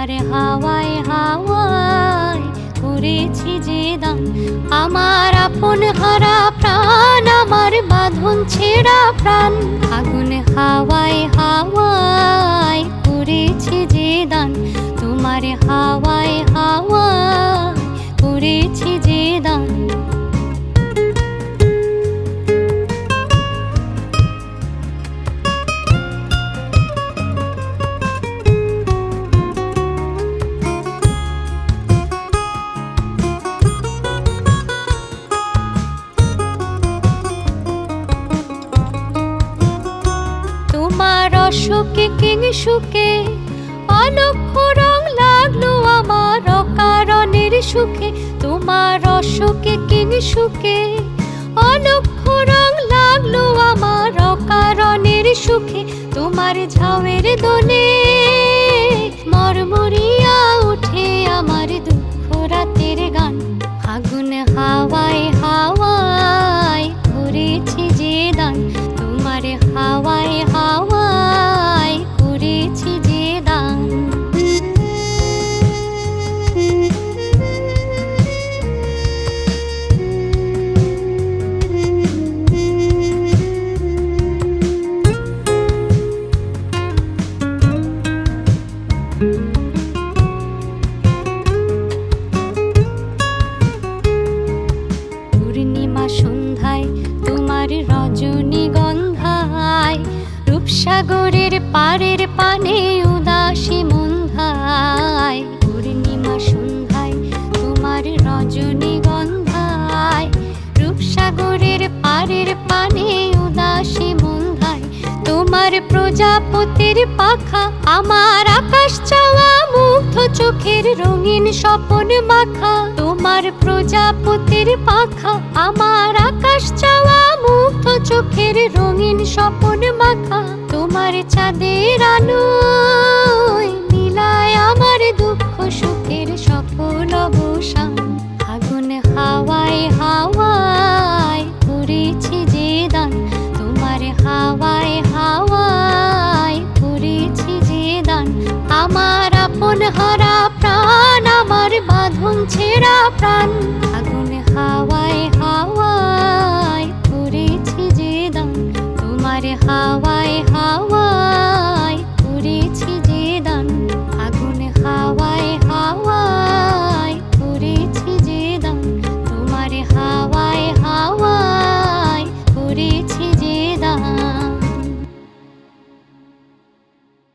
তোমার হাওয়ায় হাওয়ায় করেছি যে দান। আমার আপন হারা প্রাণ, আমার বাঁধন ছেঁড়া প্রাণ, আগুন হাওয়ায় হাওয়ায় করেছি যে দান। তোমার হাওয়ায় হাওয়ায় করেছি যে দান। তোমার অসুখে কিংসুকে অনক্ষ রং লাগলো আমার অকারণের সুখে। তোমার অসুখে কিংসুকে অনক্ষ রং লাগলো আমার অকারণের সুখে। তোমার ঝাউয়ের দোলে মরমরিয়া উঠে আমার দুঃখ রাতের গান। আগুন হাওয়ায় হাওয়ায় করেছি যে দান। তোমার হাওয়ায় হাওয়ায় করেছি যে দান। পূর্ণিমা সন্ধ্যায় তোমার রজনীগন্ধায়, রূপসাগরের পাড়ের পানে উদাসী মন্ধায়। পূর্ণিমা সন্ধ্যায় তোমার রজনীগন্ধায়, রূপসাগরের পাড়ের পানে উদাসী মন্ধায়। তোমার প্রজাপতির পাখা আমার আকাশ চাওয়া মুগ্ধ চোখের রঙিন স্বপন মাখা। তোমার প্রজাপতির পাখা আমার আকাশ চাওয়া মুগ্ধ চোখের রঙিন স্বপন মাখা। তোমার চাঁদের আলোয় মিলায় আমার দুঃখ সুখের সফল অবসান। আগুন হাওয়ায় হাওয়ায় করেছি যে দান। তোমার হাওয়ায় হাওয়ায় করেছি যে দান। আমার আপন হারা প্রাণ, আমার বাঁধন ছেঁড়া প্রাণ, আগুন হাওয়ায় হাওয়ায় করেছি যে দান। তোমার হাওয়ায় হাওয়ায়